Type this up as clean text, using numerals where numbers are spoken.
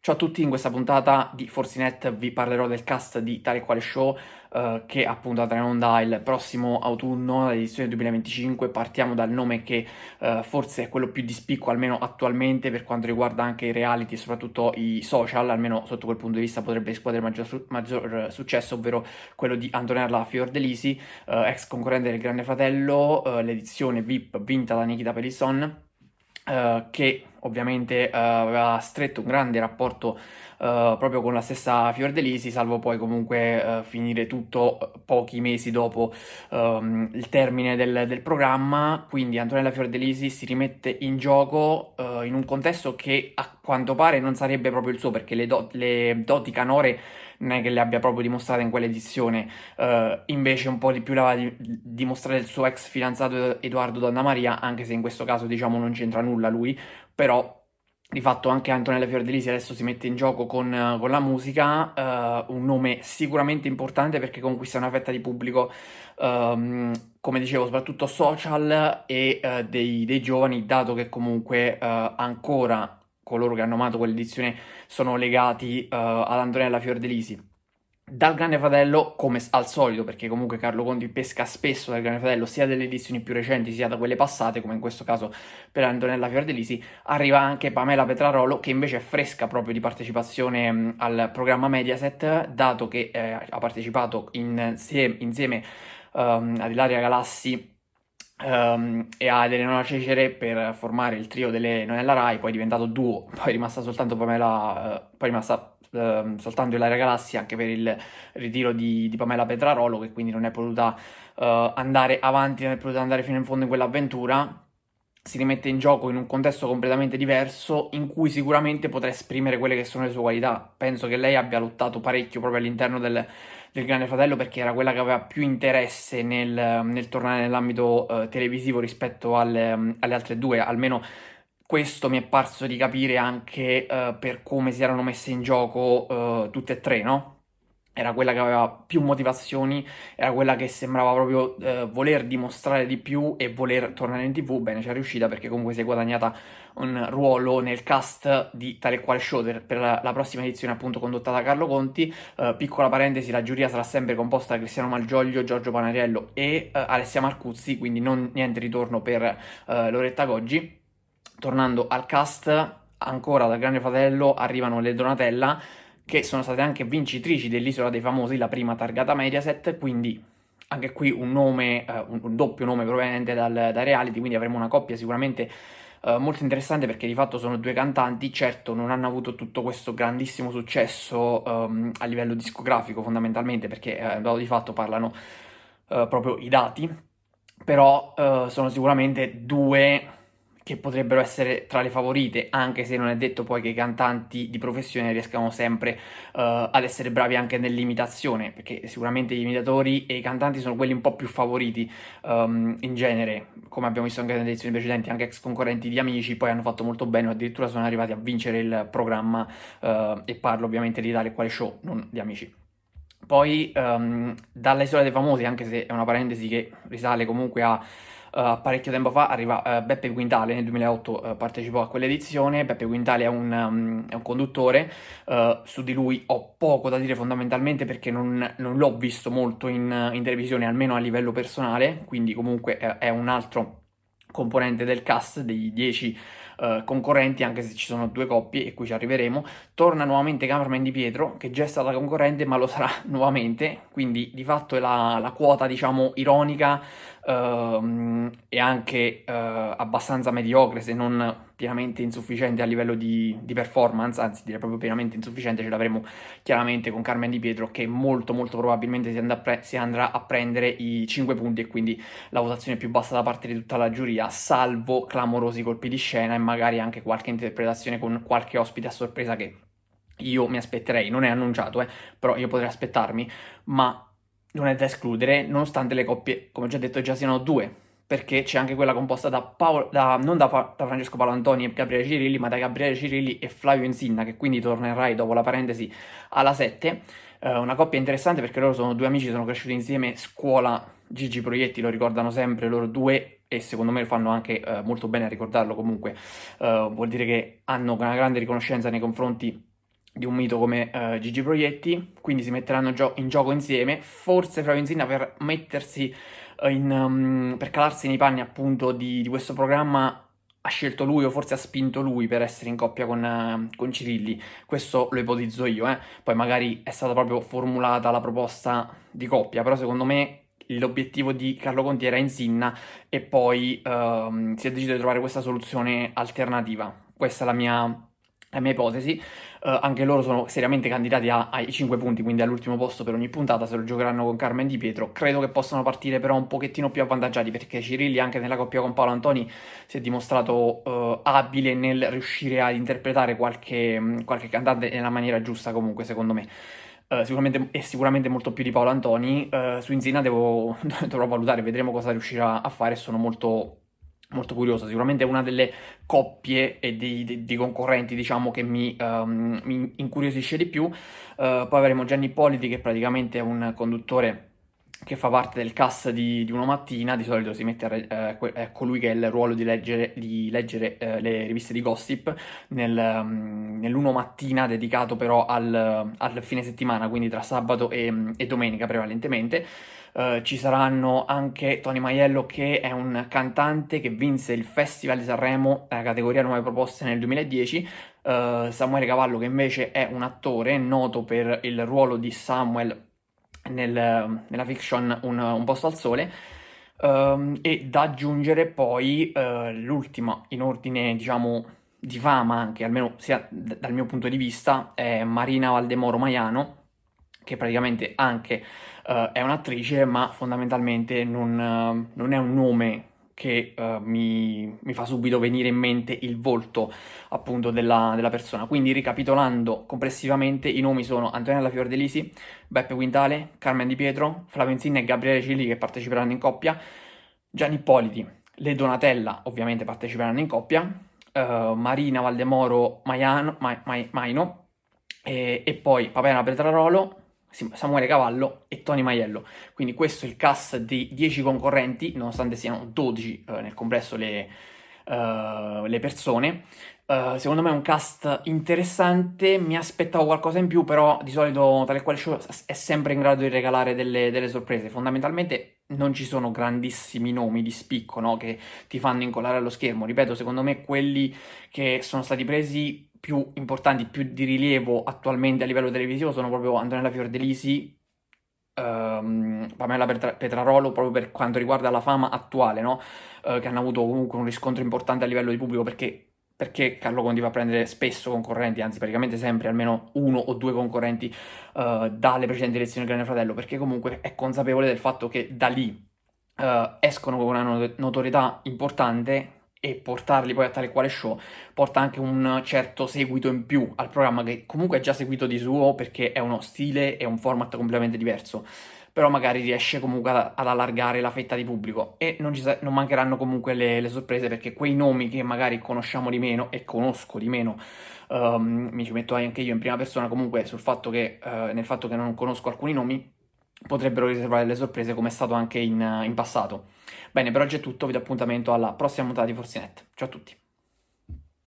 Ciao a tutti, in questa puntata di Forsinet vi parlerò del cast di Tale e Quale Show che appunto andrà in onda il prossimo autunno, l'edizione 2025. Partiamo dal nome che forse è quello più di spicco, almeno attualmente, per quanto riguarda anche i reality e soprattutto i social, almeno sotto quel punto di vista potrebbe riscuotere maggior successo, ovvero quello di Antonella Fiordelisi, ex concorrente del Grande Fratello, l'edizione VIP vinta da Nikita Pellisson, che ovviamente aveva stretto un grande rapporto proprio con la stessa Fiordelisi, salvo poi comunque finire tutto pochi mesi dopo il termine del programma. Quindi Antonella Fiordelisi si rimette in gioco in un contesto che a quanto pare non sarebbe proprio il suo, perché le doti canore non è che le abbia proprio dimostrate in quell'edizione. Invece un po' di più l'aveva dimostrare il suo ex fidanzato Edoardo Donnamaria, anche se in questo caso diciamo non c'entra nulla lui, però di fatto anche Antonella Fiordelisi adesso si mette in gioco con la musica, un nome sicuramente importante perché conquista una fetta di pubblico, come dicevo, soprattutto social e dei giovani, dato che comunque ancora coloro che hanno amato quell'edizione sono legati ad Antonella Fiordelisi. Dal Grande Fratello, come al solito, perché comunque Carlo Conti pesca spesso dal Grande Fratello, sia delle edizioni più recenti sia da quelle passate, come in questo caso per Antonella Fiordelisi, arriva anche Pamela Petrarolo, che invece è fresca proprio di partecipazione al programma Mediaset, dato che ha partecipato insieme ad Ilaria Galassi e ad Eleonora Cecere per formare il trio delle Nonella Rai, poi è diventato duo, poi è rimasta soltanto Pamela, poi è rimasta soltanto Ilaria Galassi anche per il ritiro di Pamela Petrarolo, che quindi non è potuta andare avanti, non è potuta andare fino in fondo in quell'avventura. Si rimette in gioco in un contesto completamente diverso in cui sicuramente potrà esprimere quelle che sono le sue qualità. Penso che lei abbia lottato parecchio proprio all'interno del Grande Fratello perché era quella che aveva più interesse nel tornare nell'ambito televisivo rispetto alle altre due, almeno questo mi è parso di capire anche per come si erano messe in gioco tutte e tre, no? Era quella che aveva più motivazioni, era quella che sembrava proprio voler dimostrare di più e voler tornare in TV. Bene, ci è riuscita perché comunque si è guadagnata un ruolo nel cast di Tale e Quale Show per la prossima edizione, appunto condotta da Carlo Conti. Piccola parentesi, la giuria sarà sempre composta da Cristiano Malgioglio, Giorgio Panariello e Alessia Marcuzzi, quindi niente ritorno per Loretta Goggi. Tornando al cast, ancora dal Grande Fratello arrivano le Donatella, che sono state anche vincitrici dell'Isola dei Famosi, la prima targata Mediaset, quindi anche qui un nome, un doppio nome proveniente dai reality, quindi avremo una coppia sicuramente molto interessante perché di fatto sono due cantanti. Certo non hanno avuto tutto questo grandissimo successo a livello discografico fondamentalmente perché dato di fatto parlano proprio i dati, però sono sicuramente due che potrebbero essere tra le favorite, anche se non è detto poi che i cantanti di professione riescano sempre ad essere bravi anche nell'imitazione, perché sicuramente gli imitatori e i cantanti sono quelli un po' più favoriti in genere, come abbiamo visto anche nelle edizioni precedenti, anche ex concorrenti di Amici poi hanno fatto molto bene, addirittura sono arrivati a vincere il programma e parlo ovviamente di Tale e Quale Show, non di Amici. Poi dall'Isola dei Famosi, anche se è una parentesi che risale comunque a parecchio tempo fa, arriva Beppe Quintale, nel 2008 partecipò a quell'edizione. Beppe Quintale è un conduttore, su di lui ho poco da dire fondamentalmente perché non l'ho visto molto in televisione, almeno a livello personale, quindi comunque è un altro componente del cast dei 10 concorrenti, anche se ci sono due coppie e qui ci arriveremo. Torna nuovamente Carmen Di Pietro, che già è stata concorrente, ma lo sarà nuovamente, quindi di fatto è la quota, diciamo, ironica e anche abbastanza mediocre, se non pienamente insufficiente a livello di performance, anzi direi proprio pienamente insufficiente, ce l'avremo chiaramente con Carmen Di Pietro, che molto molto probabilmente si andrà a prendere i 5 punti e quindi la votazione più bassa da parte di tutta la giuria, salvo clamorosi colpi di scena e magari anche qualche interpretazione con qualche ospite a sorpresa che io mi aspetterei. Non è annunciato, però io potrei aspettarmi, ma non è da escludere, nonostante le coppie, come ho già detto, già siano due, perché c'è anche quella composta non da Francesco Palantoni e Gabriele Cirilli, ma da Gabriele Cirilli e Flavio Insinna, che quindi torna in Rai dopo la parentesi alla 7. Una coppia interessante perché loro sono due amici, sono cresciuti insieme, scuola Gigi Proietti, lo ricordano sempre loro due e secondo me fanno anche molto bene a ricordarlo comunque. Vuol dire che hanno una grande riconoscenza nei confronti di un mito come Gigi Proietti, quindi si metteranno in gioco insieme, forse Flavio Insinna per mettersi per calarsi nei panni appunto di questo programma ha scelto lui o forse ha spinto lui per essere in coppia con Cirilli, questo lo ipotizzo io, poi magari è stata proprio formulata la proposta di coppia, però secondo me l'obiettivo di Carlo Conti era Insinna e poi si è deciso di trovare questa soluzione alternativa, questa è la mia ipotesi. Anche loro sono seriamente candidati ai 5 punti, quindi all'ultimo posto per ogni puntata, se lo giocheranno con Carmen Di Pietro. Credo che possano partire però un pochettino più avvantaggiati, perché Cirilli anche nella coppia con Paolo Antoni si è dimostrato abile nel riuscire ad interpretare qualche cantante nella maniera giusta comunque, secondo me. Sicuramente molto più di Paolo Antoni. Su Inzina dovrò valutare, vedremo cosa riuscirà a fare. Sono molto, molto curioso. Sicuramente è una delle coppie e dei concorrenti, diciamo, che mi incuriosisce di più. Poi avremo Gianni Ippoliti, che praticamente è un conduttore che fa parte del cast di Uno Mattina, di solito si mette è colui che ha il ruolo di leggere le riviste di gossip nell'Uno Mattina dedicato però al fine settimana, quindi tra sabato e domenica prevalentemente. Ci saranno anche Tony Maiello, che è un cantante che vinse il Festival di Sanremo nella categoria Nuove Proposte nel 2010. Samuele Cavallo, che invece è un attore noto per il ruolo di Samuel nella fiction Un posto al sole. E da aggiungere poi l'ultima in ordine, diciamo, di fama, anche almeno sia dal mio punto di vista, è Marina Valdemoro Maiano, che praticamente anche è un'attrice, ma fondamentalmente non è un nome che mi fa subito venire in mente il volto appunto della persona. Quindi ricapitolando complessivamente, i nomi sono Antonella Fiordelisi, Beppe Quintale, Carmen Di Pietro, Flavio Insinna e Gabriele Cilli, che parteciperanno in coppia, Gianni Ippoliti, le Donatella ovviamente parteciperanno in coppia, Marina Valdemoro Maino, e poi Paperna Petrarolo, Samuele Cavallo e Tony Maiello. Quindi questo è il cast di 10 concorrenti, nonostante siano 12 nel complesso le persone. Secondo me è un cast interessante, mi aspettavo qualcosa in più, però di solito Tale e Quale Show è sempre in grado di regalare delle sorprese. Fondamentalmente non ci sono grandissimi nomi di spicco, no, che ti fanno incollare allo schermo. Ripeto, secondo me quelli che sono stati presi più importanti, più di rilievo attualmente a livello televisivo sono proprio Antonella Fiordelisi, Pamela Petrarolo, proprio per quanto riguarda la fama attuale, no? Che hanno avuto comunque un riscontro importante a livello di pubblico, perché Carlo Conti va a prendere spesso concorrenti, anzi praticamente sempre almeno uno o due concorrenti dalle precedenti elezioni del Grande Fratello, perché comunque è consapevole del fatto che da lì escono con una notorietà importante, e portarli poi a Tale e Quale Show porta anche un certo seguito in più al programma, che comunque è già seguito di suo perché è uno stile e un format completamente diverso, però magari riesce comunque ad allargare la fetta di pubblico, e non mancheranno comunque le sorprese, perché quei nomi che magari conosciamo di meno e conosco di meno, mi ci metto anche io in prima persona comunque nel fatto che non conosco alcuni nomi, potrebbero riservare delle sorprese, come è stato anche in passato. Bene, per oggi è tutto, vi do appuntamento alla prossima puntata di Forsinet. Ciao a tutti.